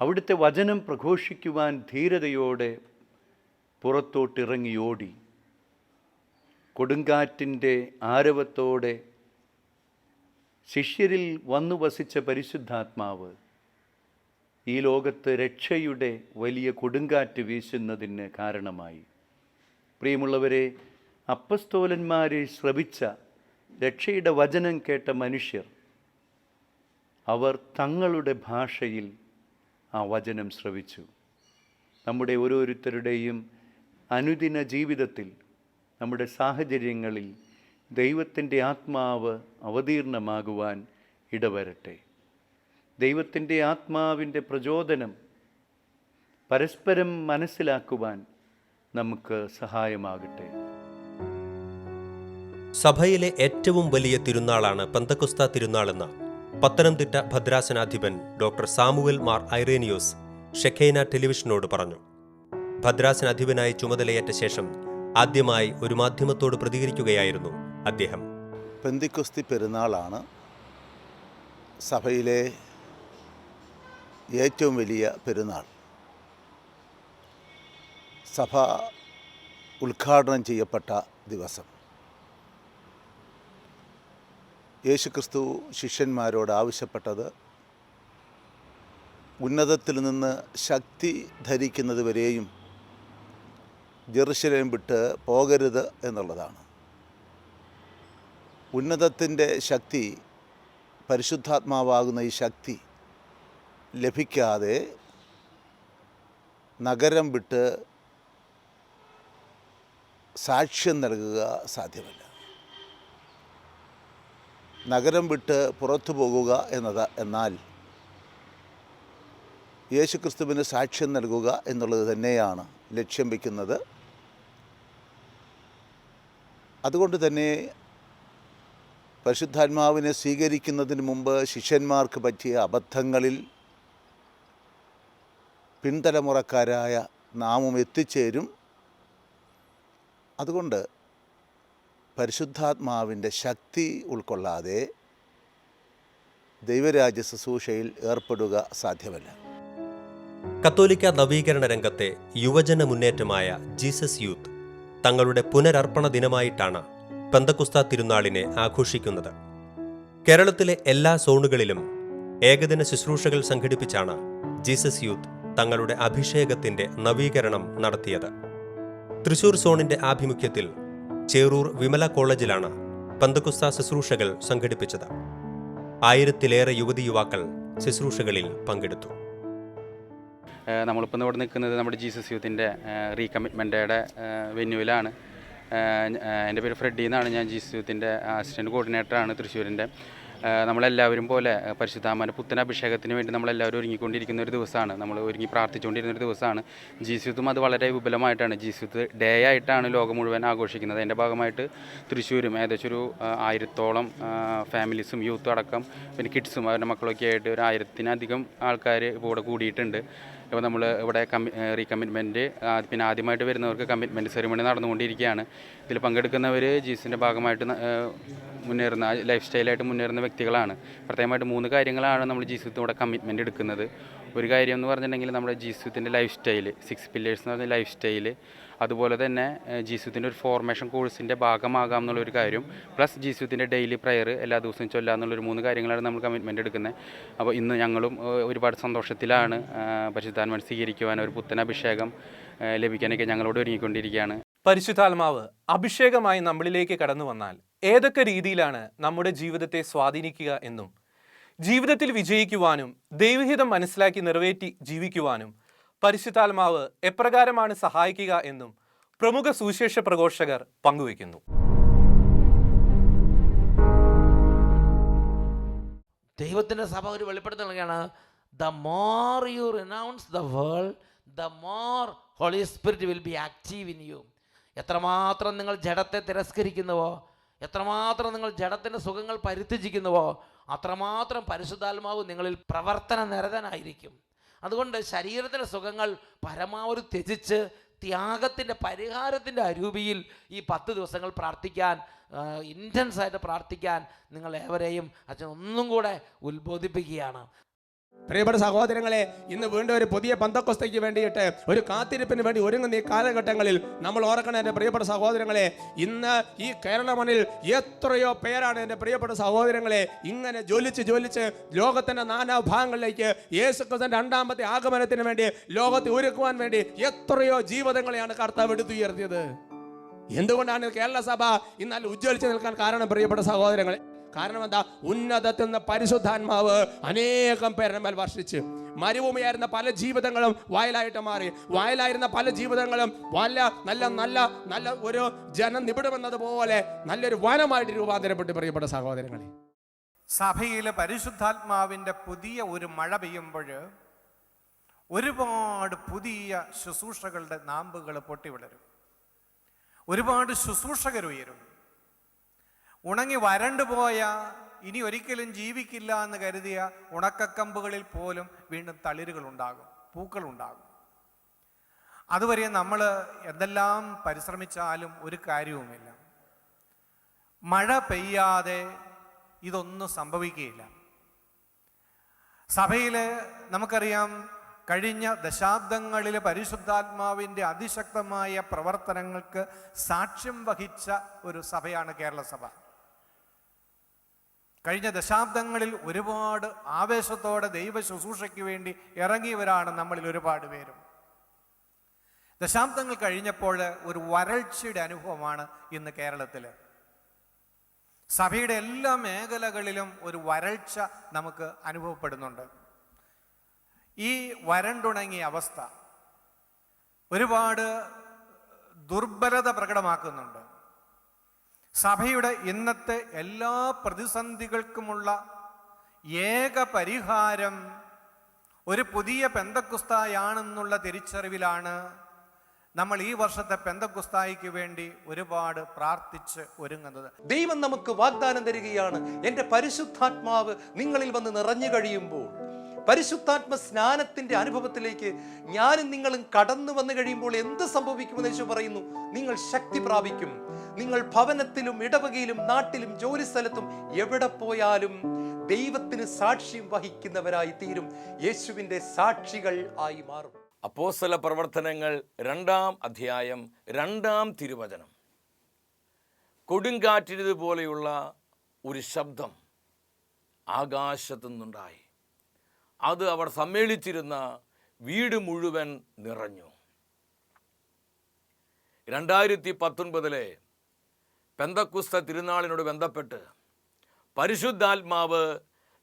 H: അവിടുത്തെ വചനം പ്രഘോഷിക്കുവാൻ ധീരതയോടെ പുറത്തോട്ടിറങ്ങി ഓടി. കൊടുങ്കാറ്റിൻ്റെ ആരവത്തോടെ ശിഷ്യരിൽ വന്നു വസിച്ച പരിശുദ്ധാത്മാവ് ഈ ലോകത്ത് രക്ഷയുടെ വലിയ കൊടുങ്കാറ്റ് വീശുന്നതിന് കാരണമായി. പ്രിയമുള്ളവരെ, അപ്പസ്തോലന്മാരെ ശ്രവിച്ച രക്ഷയുടെ വചനം കേട്ട മനുഷ്യർ അവർ തങ്ങളുടെ ഭാഷയിൽ ആ വചനം ശ്രവിച്ചു. നമ്മുടെ ഓരോരുത്തരുടെയും അനുദിന ജീവിതത്തിൽ, നമ്മുടെ സാഹചര്യങ്ങളിൽ ദൈവത്തിൻ്റെ ആത്മാവ് അവതീർണമാകുവാൻ ഇടവരട്ടെ. ദൈവത്തിൻ്റെ ആത്മാവിൻ്റെ പ്രചോദനം പരസ്പരം മനസ്സിലാക്കുവാൻ നമുക്ക് സഹായമാകട്ടെ.
B: സഭയിലെ ഏറ്റവും വലിയ തിരുനാളാണ് പെന്തക്കോസ്ത തിരുനാളെന്ന് പത്തനംതിട്ട ഭദ്രാസനാധിപൻ ഡോക്ടർ സാമുവൽ മാർ ഐറേനിയോസ് ഷെഖൈന ടെലിവിഷനോട് പറഞ്ഞു. ഭദ്രാസനാധിപനായി ചുമതലയേറ്റ ശേഷം ആദ്യമായി ഒരു മാധ്യമത്തോട് പ്രതികരിക്കുകയായിരുന്നു അദ്ദേഹം.
I: പെന്തിക്കോസ്തി പെരുന്നാളാണ് സഭയിലെ ഏറ്റവും വലിയ പെരുന്നാൾ. സഭ ഉദ്ഘാടനം ചെയ്യപ്പെട്ട ദിവസം യേശുക്രിസ്തു ശിഷ്യന്മാരോട് ആവശ്യപ്പെട്ടത് ഉന്നതത്തിൽ നിന്ന് ശക്തി ധരിക്കുന്നതുവരെയും ജെറുസലേം വിട്ട് പോകരുത് എന്നുള്ളതാണ്. ഉന്നതത്തിൻ്റെ ശക്തി, പരിശുദ്ധാത്മാവാകുന്ന ഈ ശക്തി ലഭിക്കാതെ നഗരം വിട്ട് സാക്ഷ്യം നൽകുക സാധ്യമല്ല. നഗരം വിട്ട് പുറത്തു പോകുക എന്നാൽ യേശുക്രിസ്തുവിന് സാക്ഷ്യം നൽകുക എന്നുള്ളത് തന്നെയാണ് ലക്ഷ്യം വയ്ക്കുന്നത്. അതുകൊണ്ട് തന്നെ പരിശുദ്ധാത്മാവിനെ സ്വീകരിക്കുന്നതിന് മുമ്പ് ശിഷ്യന്മാർക്ക് പറ്റിയ അബദ്ധങ്ങളിൽ പിൻതലമുറക്കാരായ നാമും എത്തിച്ചേരും. അതുകൊണ്ട് പരിശുദ്ധാത്മാവിൻ്റെ ശക്തി ഉൾക്കൊള്ളാതെ ദൈവരാജ്യ ശുശ്രൂഷയിൽ ഏർപ്പെടുക സാധ്യമല്ല.
B: കത്തോലിക്ക നവീകരണ രംഗത്തെ യുവജന മുന്നേറ്റമായ ജീസസ് യൂത്ത് തങ്ങളുടെ പുനരർപ്പണ ദിനമായിട്ടാണ് പെന്തക്കുസ്ത തിരുനാളിനെ ആഘോഷിക്കുന്നത്. കേരളത്തിലെ എല്ലാ സോണുകളിലും ഏകദിന ശുശ്രൂഷകൾ സംഘടിപ്പിച്ചാണ് ജീസസ് യൂത്ത് തങ്ങളുടെ അഭിഷേകത്തിന്റെ നവീകരണം നടത്തിയത്. തൃശൂർ സോണിന്റെ ആഭിമുഖ്യത്തിൽ ചേറൂർ വിമല കോളേജിലാണ് പെന്തക്കുസ്ത ശുശ്രൂഷകൾ സംഘടിപ്പിച്ചത്. 1000-ലേറെ യുവതി യുവാക്കൾ ശുശ്രൂഷകളിൽ പങ്കെടുത്തു.
J: നമ്മളിപ്പോൾ ഇവിടെ നിൽക്കുന്നത് നമ്മുടെ ജീസസ് യൂത്തിൻ്റെ റീകമ്മിറ്റ്മെൻറ്റയുടെ വെന്യൂവിലാണ്. എൻ്റെ പേര് ഫ്രെഡി എന്നാണ്. ഞാൻ ജീസസ് യൂത്തിൻ്റെ അസിസ്റ്റൻറ്റ് കോർഡിനേറ്ററാണ് തൃശ്ശൂരിൻ്റെ. നമ്മളെല്ലാവരും പോലെ പരിശുദ്ധാത്മാവിൻ്റെ പുത്തൻ അഭിഷേകത്തിന് വേണ്ടി നമ്മളെല്ലാവരും ഒരുങ്ങിക്കൊണ്ടിരിക്കുന്ന ഒരു ദിവസമാണ്. നമ്മൾ ഒരുങ്ങി പ്രാർത്ഥിച്ചുകൊണ്ടിരുന്ന ഒരു ദിവസമാണ്. ജീസസ് യൂത്തും അത് വളരെ വിപുലമായിട്ടാണ്. ജീസസ് യൂത്ത് ഡേ ആയിട്ടാണ് ലോകം മുഴുവൻ ആഘോഷിക്കുന്നത്. അതിൻ്റെ ഭാഗമായിട്ട് തൃശ്ശൂരും ഏകദേശം ഒരു 1000-ഓളം ഫാമിലീസും യൂത്തും അടക്കം പിന്നെ കിഡ്സും അവരുടെ മക്കളൊക്കെ ആയിട്ട് ഒരു 1000-ലധികം ആൾക്കാർ ഇപ്പോൾ ഇവിടെ കൂടിയിട്ടുണ്ട്. ഇപ്പോൾ നമ്മൾ ഇവിടെ റീകമ്മിറ്റ്മെൻറ്റ് പിന്നെ ആദ്യമായിട്ട് വരുന്നവർക്ക് കമ്മിറ്റ്മെൻറ്റ് സെറിമണി നടന്നുകൊണ്ടിരിക്കുകയാണ്. ഇതിൽ പങ്കെടുക്കുന്നവർ ജീസസിൻ്റെ ഭാഗമായിട്ട് മുന്നേറുന്ന ലൈഫ് സ്റ്റൈലായിട്ട് മുന്നേറുന്ന വ്യക്തികളാണ്. പ്രത്യേകമായിട്ട് 3 കാര്യങ്ങളാണ് നമ്മൾ ജീസസിലൂടെ കമ്മിറ്റ്മെൻറ്റ് എടുക്കുന്നത്. ഒരു കാര്യം എന്ന് പറഞ്ഞിട്ടുണ്ടെങ്കിൽ നമ്മുടെ ജീസസിൻ്റെ ലൈഫ് സ്റ്റൈല്, 6 പില്ലേഴ്സ് എന്ന് പറഞ്ഞ ലൈഫ് സ്റ്റൈല്, അതുപോലെ തന്നെ ജീസസിൻ്റെ ഒരു ഫോർമേഷൻ കോഴ്സിൻ്റെ ഭാഗമാകാം എന്നുള്ളൊരു കാര്യം, പ്ലസ് ജീസസിൻ്റെ ഡെയിലി പ്രയർ എല്ലാ ദിവസവും ചൊല്ലുക എന്നുള്ളൊരു 3 കാര്യങ്ങളാണ് നമ്മൾ കമ്മിറ്റ്മെൻറ്റ് എടുക്കുന്നത്. അപ്പോൾ ഇന്ന് ഞങ്ങളും ഒരുപാട് സന്തോഷത്തിലാണ്. പരിശുദ്ധാത്മാവിനെ സ്വീകരിക്കുവാൻ ഒരു പുത്തൻ അഭിഷേകം ലഭിക്കാനൊക്കെ ഞങ്ങളോട് ഒരുങ്ങിക്കൊണ്ടിരിക്കുകയാണ്.
A: പരിശുദ്ധാത്മാവ് അഭിഷേകമായി നമ്മളിലേക്ക് കടന്നു വന്നാൽ ഏതൊക്കെ രീതിയിലാണ് നമ്മുടെ ജീവിതത്തെ സ്വാധീനിക്കുക എന്നും ജീവിതത്തിൽ വിജയിക്കുവാനും ദൈവഹിതം മനസ്സിലാക്കി നിറവേറ്റി ജീവിക്കുവാനും പരിശുദ്ധാത്മാവ് എപ്രകാരമാണ് സഹായിക്കുക എന്നും പ്രമുഖ സുവിശേഷ പ്രഘോഷകർ പങ്കുവയ്ക്കുന്നു.
K: ദൈവത്തിൻ്റെ സഭ ഒരു വെളിപ്പെടുത്തൽ നൽകുകയാണ്. The more you renounce the world, the more holy spirit will be active in you. എത്രമാത്രം നിങ്ങൾ ജഡത്തെ തിരസ്കരിക്കുന്നുവോ, എത്രമാത്രം നിങ്ങൾ ജഡത്തിൻ്റെ സുഖങ്ങൾ പരിത്യജിക്കുന്നുവോ, അത്രമാത്രം പരിശുദ്ധാത്മാവ് നിങ്ങളിൽ പ്രവർത്തന നിരതനായിരിക്കും. അതുകൊണ്ട് ശരീരത്തിൻ്റെ സുഖങ്ങൾ പരമാവധി ത്യജിച്ച് ത്യാഗത്തിൻ്റെ പരിഹാരത്തിൻ്റെ അരൂപിയിൽ ഈ 10 ദിവസങ്ങൾ പ്രാർത്ഥിക്കാൻ, ഇൻറ്റൻസായിട്ട് പ്രാർത്ഥിക്കാൻ നിങ്ങൾ ഏവരെയും അച്ഛൻ ഒന്നും കൂടെ ഉത്ബോധിപ്പിക്കുകയാണ്.
L: പ്രിയപ്പെട്ട സഹോദരങ്ങളെ, ഇന്ന് വീണ്ടും ഒരു പുതിയ പെന്തക്കോസ്തയ്ക്ക് വേണ്ടിയിട്ട് ഒരു കാത്തിരിപ്പിന് വേണ്ടി ഒരുങ്ങുന്ന ഈ കാലഘട്ടങ്ങളിൽ നമ്മൾ ഓർക്കണം എൻ്റെ പ്രിയപ്പെട്ട സഹോദരങ്ങളെ, ഇന്ന് ഈ കേരള മണ്ണിൽ എത്രയോ പേരാണ് എൻ്റെ പ്രിയപ്പെട്ട സഹോദരങ്ങളെ ഇങ്ങനെ ജ്വലിച്ച് ലോകത്തിൻ്റെ നാനാഭാഗങ്ങളിലേക്ക് യേശുക്രിസ്തുവിന്റെ 2ാമത്തെ ആഗമനത്തിന് വേണ്ടി ലോകത്തെ ഒരുക്കുവാൻ വേണ്ടി എത്രയോ ജീവിതങ്ങളെയാണ് കർത്താവ് എടുത്തുയർത്തിയത്. എന്തുകൊണ്ടാണ് കേരള സഭ ഇന്നാൽ ഉജ്ജ്വലിച്ച് നിൽക്കാൻ കാരണം പ്രിയപ്പെട്ട സഹോദരങ്ങളെ? കാരണം എന്താ? ഉന്നതത്തിൽ നിന്ന് പരിശുദ്ധാത്മാവ് അനേകം പേരുടെ മേൽ വർഷിച്ച് മരുഭൂമിയായിരുന്ന പല ജീവിതങ്ങളും വയലായിട്ട് മാറി. വയലായിരുന്ന പല ജീവിതങ്ങളും നല്ല ഒരു ജനം നിബിഡമെന്നതുപോലെ നല്ലൊരു വനമായിട്ട് രൂപാന്തരപ്പെട്ട് പ്രിയപ്പെട്ട സഹോദരങ്ങളെ,
M: സഭയിലെ പരിശുദ്ധാത്മാവിൻ്റെ പുതിയ ഒരു മഴ പെയ്യുമ്പോൾ ഒരുപാട് പുതിയ ശുശ്രൂഷകളുടെ നാമ്പുകൾ പൊട്ടിവിളരും. ഒരുപാട് ശുശ്രൂഷകരുയരും. ഉണങ്ങി വരണ്ടുപോയ, ഇനി ഒരിക്കലും ജീവിക്കില്ല എന്ന് കരുതിയ ഉണക്കക്കമ്പുകളിൽ പോലും വീണ്ടും തളിരുകളുണ്ടാകും, പൂക്കളുണ്ടാകും. അതുവരെ നമ്മൾ എന്തെല്ലാം പരിശ്രമിച്ചാലും ഒരു കാര്യവുമില്ല. മഴ പെയ്യാതെ ഇതൊന്നും സംഭവിക്കുകയില്ല. സഭയിൽ നമുക്കറിയാം, കഴിഞ്ഞ ദശാബ്ദങ്ങളിലെ പരിശുദ്ധാത്മാവിൻ്റെ അതിശക്തമായ പ്രവർത്തനങ്ങൾക്ക് സാക്ഷ്യം വഹിച്ച ഒരു സഭയാണ് കേരള സഭ. കഴിഞ്ഞ ദശാബ്ദങ്ങളിൽ ഒരുപാട് ആവേശത്തോടെ ദൈവ ശുശ്രൂഷയ്ക്ക് വേണ്ടി ഇറങ്ങിയവരാണ് നമ്മളിൽ ഒരുപാട് പേരും. ദശാബ്ദങ്ങൾ കഴിഞ്ഞപ്പോൾ ഒരു വരൾച്ചയുടെ അനുഭവമാണ് ഇന്ന് കേരളത്തിൽ. സഭയുടെ എല്ലാ മേഖലകളിലും ഒരു വരൾച്ച നമുക്ക് അനുഭവപ്പെടുന്നുണ്ട്. ഈ വരണ്ടുണങ്ങിയ അവസ്ഥ ഒരുപാട് ദുർബലത പ്രകടമാക്കുന്നുണ്ട്. സഭയുടെ ഇന്നത്തെ എല്ലാ പ്രതിസന്ധികൾക്കുമുള്ള ഏക പരിഹാരം ഒരു പുതിയ പെന്തക്കുസ്തായാണെന്നുള്ള തിരിച്ചറിവിലാണ് നമ്മൾ ഈ വർഷത്തെ പെന്തക്കുസ്തായിക്ക് വേണ്ടി ഒരുപാട് പ്രാർത്ഥിച്ച് ഒരുങ്ങുന്നത്.
N: ദൈവം നമുക്ക് വാഗ്ദാനം തരികയാണ്, എൻ്റെ പരിശുദ്ധാത്മാവ് നിങ്ങളിൽ വന്ന് നിറഞ്ഞു കഴിയുമ്പോൾ, പരിശുദ്ധാത്മ സ്നാനത്തിന്റെ അനുഭവത്തിലേക്ക് ഞാനും നിങ്ങളും കടന്നു വന്നു കഴിയുമ്പോൾ എന്ത് സംഭവിക്കുമെന്ന് യേശു പറയുന്നു? നിങ്ങൾ ശക്തി പ്രാപിക്കും. നിങ്ങൾ ഭവനത്തിലും ഇടവകയിലും നാട്ടിലും ജോലി സ്ഥലത്തും എവിടെ പോയാലും ദൈവത്തിന് സാക്ഷ്യം വഹിക്കുന്നവരായി തീരും. യേശുവിൻ്റെ സാക്ഷികൾ ആയി മാറും.
O: അപ്പോസ്തല പ്രവർത്തനങ്ങൾ 2-ാം അധ്യായം 2-ാം തിരുവചനം. കൊടുങ്കാറ്റിതുപോലെയുള്ള ഒരു ശബ്ദം ആകാശത്തു നിന്നുണ്ടായി. അത് അവർ സമ്മേളിച്ചിരുന്ന വീട് മുഴുവൻ നിറഞ്ഞു. 2019 പെന്തക്കുസ്ത തിരുനാളിനോട് ബന്ധപ്പെട്ട് പരിശുദ്ധാത്മാവ്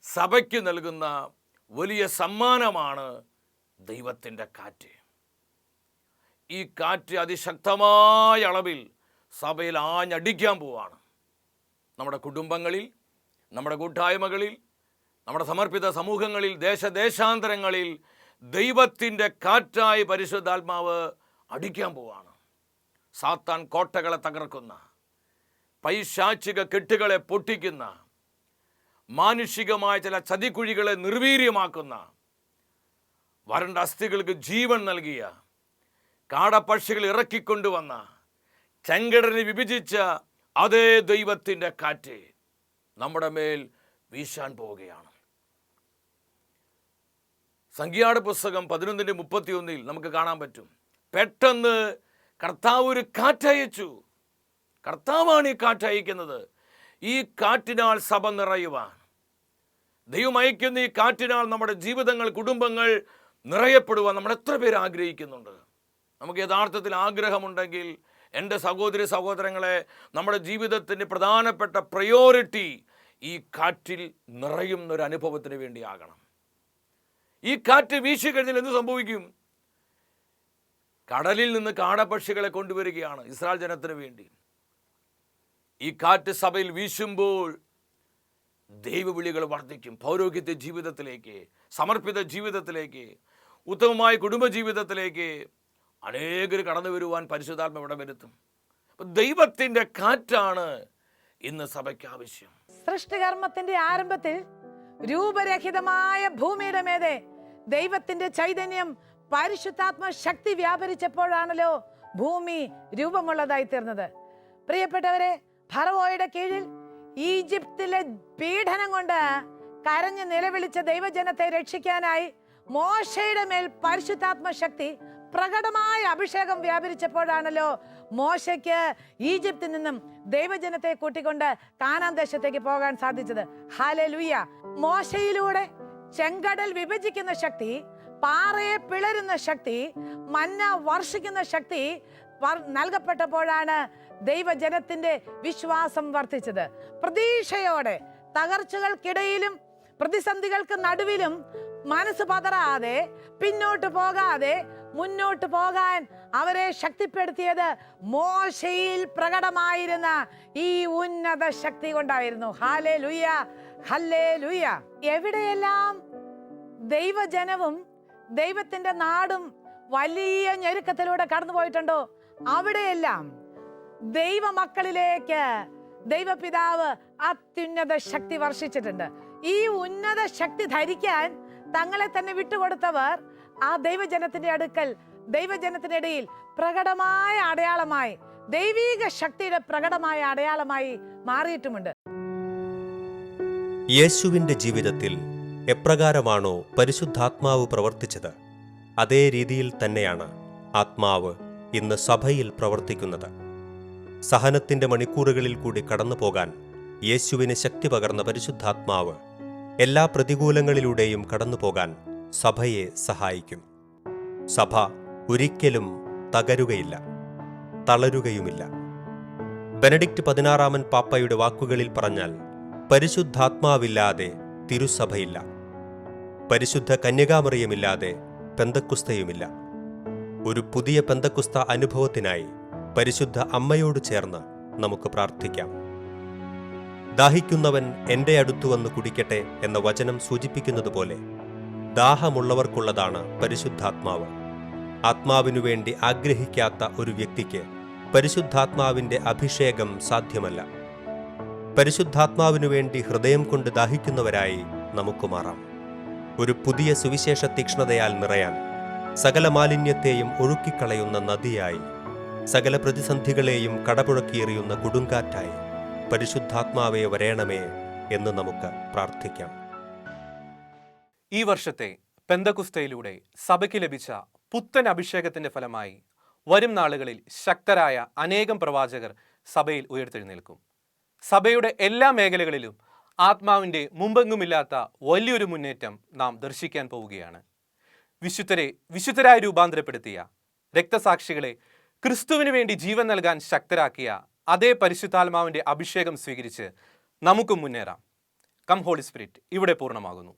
O: സഭയ്ക്ക് നൽകുന്ന വലിയ സമ്മാനമാണ് ദൈവത്തിൻ്റെ കാറ്റ്. ഈ കാറ്റ് അതിശക്തമായ അളവിൽ സഭയിൽ ആഞ്ഞടിക്കാൻ പോവാണ്. നമ്മുടെ കുടുംബങ്ങളിൽ, നമ്മുടെ കൂട്ടായ്മകളിൽ, നമ്മുടെ സമർപ്പിത സമൂഹങ്ങളിൽ, ദേശദേശാന്തരങ്ങളിൽ ദൈവത്തിൻ്റെ കാറ്റായി പരിശുദ്ധാത്മാവ് അടിക്കാൻ പോവാണ്. സാത്താൻ കോട്ടകളെ തകർക്കുന്ന, പൈശാചിക കെട്ടുകളെ പൊട്ടിക്കുന്ന, മാനുഷികമായ ചില ചതിക്കുഴികളെ നിർവീര്യമാക്കുന്ന, വരണ്ട അസ്ഥികൾക്ക് ജീവൻ നൽകിയ, കാടപ്പക്ഷികൾ ഇറക്കിക്കൊണ്ടുവന്ന, ചെങ്കടലിനെ വിഭജിച്ച അതേ ദൈവത്തിൻ്റെ കാറ്റ് നമ്മുടെ മേൽ വീശാൻ പോവുകയാണ്. സംഖ്യായുടെ പുസ്തകം 11:31 നമുക്ക് കാണാൻ പറ്റും. പെട്ടെന്ന് കർത്താവ് ഒരു കാറ്റയച്ചു. കർത്താവാണ് ഈ കാറ്റയക്കുന്നത്. ഈ കാറ്റിനാൽ സഭ നിറയുവാൻ, ദൈവം അയക്കുന്ന ഈ കാറ്റിനാൽ നമ്മുടെ ജീവിതങ്ങൾ, കുടുംബങ്ങൾ നിറയപ്പെടുവാൻ നമ്മൾ എത്ര പേര് ആഗ്രഹിക്കുന്നുണ്ട്? നമുക്ക് യഥാർത്ഥത്തിൽ ആഗ്രഹമുണ്ടെങ്കിൽ എൻ്റെ സഹോദരി സഹോദരങ്ങളെ, നമ്മുടെ ജീവിതത്തിൻ്റെ പ്രധാനപ്പെട്ട പ്രയോറിറ്റി ഈ കാറ്റിൽ നിറയുന്നൊരു അനുഭവത്തിന് വേണ്ടിയാകണം. ഈ കാറ്റ് വീശി കഴിഞ്ഞാൽ എന്ത് സംഭവിക്കും? കടലിൽ നിന്ന് കാടപ്പക്ഷികളെ കൊണ്ടുവരികയാണ് ഇസ്രായേൽ ജനത്തിന് വേണ്ടി. ഈ കാറ്റ് സഭയിൽ വീശുമ്പോൾ ദൈവവിളികൾ വർദ്ധിക്കും. പൗരോഹിത്യ ജീവിതത്തിലേക്ക്, സമർപ്പിത ജീവിതത്തിലേക്ക്, ഉത്തമമായ കുടുംബജീവിതത്തിലേക്ക് അനേകർ കടന്നു വരുവാൻ പരിശുദ്ധാത്മ ഇവിടെ വരുത്തും. അപ്പം ദൈവത്തിൻ്റെ കാറ്റാണ് ഇന്ന് സഭയ്ക്ക് ആവശ്യം.
P: സൃഷ്ടികർമ്മത്തിന്റെ ആരംഭത്തിൽ രൂപരഹിതമായ ഭൂമിയുടെ മേതെ ദൈവത്തിന്റെ ചൈതന്യം, പരിശുദ്ധാത്മ ശക്തി വ്യാപരിച്ചപ്പോഴാണല്ലോ ഭൂമി രൂപമുള്ളതായി തീർന്നത്. പ്രിയപ്പെട്ടവരെ, ഫറവോയുടെ കീഴിൽ ഈജിപ്തിലെ പീഡനം കൊണ്ട് കരഞ്ഞ് നിലവിളിച്ച ദൈവജനത്തെ രക്ഷിക്കാനായി മോശയുടെ മേൽ പരിശുദ്ധാത്മ ശക്തി, പ്രകടമായ അഭിഷേകം വ്യാപരിച്ചപ്പോഴാണല്ലോ മോശയ്ക്ക് ഈജിപ്തിൽ നിന്നും ദൈവജനത്തെ കൂട്ടിക്കൊണ്ട് കാനാൻ ദേശത്തേക്ക് പോകാൻ സാധിച്ചത്. ഹല്ലേലൂയ. മോശയിലൂടെ ചെങ്കടൽ വിഭജിക്കുന്ന ശക്തി, പാറയെ പിളരുന്ന ശക്തി, മന്ന വർഷിക്കുന്ന ശക്തി നൽകപ്പെട്ടപ്പോഴാണ് ദൈവജനത്തിന്റെ വിശ്വാസം വർദ്ധിച്ചത്. പ്രതീക്ഷയോടെ തകർച്ചകൾക്കിടയിലും പ്രതിസന്ധികൾക്ക് നടുവിലും മനസ്സ് പതറാതെ, പിന്നോട്ട് പോകാതെ മുന്നോട്ട് പോകാൻ അവരെ ശക്തിപ്പെടുത്തിയത് മോശയിൽ പ്രകടമായിരുന്ന ഈ ഉന്നത ശക്തി കൊണ്ടായിരുന്നു. Hallelujah, hallelujah. എവിടെയെല്ലാം ദൈവജനവും ദൈവത്തിന്റെ നാടും വലിയ ഞെരുക്കത്തിലൂടെ കടന്നു പോയിട്ടുണ്ടോ, അവിടെയെല്ലാം ദൈവമക്കളിലേക്ക് ദൈവപിതാവ് അത്യുന്നത ശക്തി വർഷിച്ചിട്ടുണ്ട്. ഈ ഉന്നത ശക്തി ധരിക്കാൻ തങ്ങളെ തന്നെ വിട്ടുകൊടുത്തവർ ആ ദൈവജനത്തിന്റെ അടുക്കൽ, ദൈവജനത്തിന്റെ ഇടയിൽ പ്രകടമായ അടയാളമായി, ദൈവീക ശക്തിയുടെ പ്രകടമായ അടയാളമായി മാറിയിട്ടുമുണ്ട്.
B: യേശുവിൻ്റെ ജീവിതത്തിൽ എപ്രകാരമാണോ പരിശുദ്ധാത്മാവ് പ്രവർത്തിച്ചത്, അതേ രീതിയിൽ തന്നെയാണ് ആത്മാവ് ഇന്ന് സഭയിൽ പ്രവർത്തിക്കുന്നത്. സഹനത്തിൻ്റെ മണിക്കൂറുകളിൽ കൂടി കടന്നു പോകാൻ യേശുവിന് ശക്തി പകർന്ന പരിശുദ്ധാത്മാവ് എല്ലാ പ്രതികൂലങ്ങളിലൂടെയും കടന്നു പോകാൻ സഭയെ സഹായിക്കും. സഭ ഒരിക്കലും തകരുകയില്ല, തളരുകയുമില്ല. ബെനഡിക്റ്റ് 16 പാപ്പയുടെ വാക്കുകളിൽ പറഞ്ഞാൽ, പരിശുദ്ധാത്മാവില്ലാതെ തിരുസഭയില്ല, പരിശുദ്ധ കന്യകാമറിയമില്ലാതെ പെന്തക്കുസ്തയുമില്ല. ഒരു പുതിയ പെന്തക്കുസ്ത അനുഭവത്തിനായി പരിശുദ്ധ അമ്മയോട് ചേർന്ന് നമുക്ക് പ്രാർത്ഥിക്കാം. ദാഹിക്കുന്നവൻ എൻ്റെ അടുത്തു വന്ന് കുടിക്കട്ടെ എന്ന വചനം സൂചിപ്പിക്കുന്നത് പോലെ ദാഹമുള്ളവർക്കുള്ളതാണ് പരിശുദ്ധാത്മാവ്. ആത്മാവിനു വേണ്ടി ആഗ്രഹിക്കാത്ത ഒരു വ്യക്തിക്ക് പരിശുദ്ധാത്മാവിൻ്റെ അഭിഷേകം സാധ്യമല്ല. പരിശുദ്ധാത്മാവിനു വേണ്ടി ഹൃദയം കൊണ്ട് ദാഹിക്കുന്നവരായി നമുക്ക് മാറാം. ഒരു പുതിയ സുവിശേഷ തീക്ഷ്ണതയാൽ നിറയാൻ, സകല മാലിന്യത്തെയും ഒഴുക്കിക്കളയുന്ന നദിയായി, സകല പ്രതിസന്ധികളെയും കടപുഴക്കിയെറിയുന്ന കൊടുങ്കാറ്റായി പരിശുദ്ധാത്മാവേ വരേണമേ എന്ന് നമുക്ക് പ്രാർത്ഥിക്കാം.
A: ഈ വർഷത്തെ പെന്തക്കുസ്തയിലൂടെ സഭയ്ക്ക് ലഭിച്ച പുത്തൻ അഭിഷേകത്തിന്റെ ഫലമായി വരും നാളുകളിൽ ശക്തരായ അനേകം പ്രവാചകർ സഭയിൽ ഉയർത്തെഴുന്നേൽക്കും. സഭയുടെ എല്ലാ മേഖലകളിലും ആത്മാവിൻ്റെ മുമ്പെങ്ങുമില്ലാത്ത വലിയൊരു മുന്നേറ്റം നാം ദർശിക്കാൻ പോവുകയാണ്. വിശുദ്ധരായി രൂപാന്തരപ്പെടുത്തിയ രക്തസാക്ഷികളെ ക്രിസ്തുവിന് വേണ്ടി ജീവൻ നൽകാൻ ശക്തരാക്കിയ അതേ പരിശുദ്ധാത്മാവിൻ്റെ അഭിഷേകം സ്വീകരിച്ച് നമുക്കും മുന്നേറാം. കം ഹോളി സ്പിരിറ്റ് ഇവിടെ പൂർണ്ണമാകുന്നു.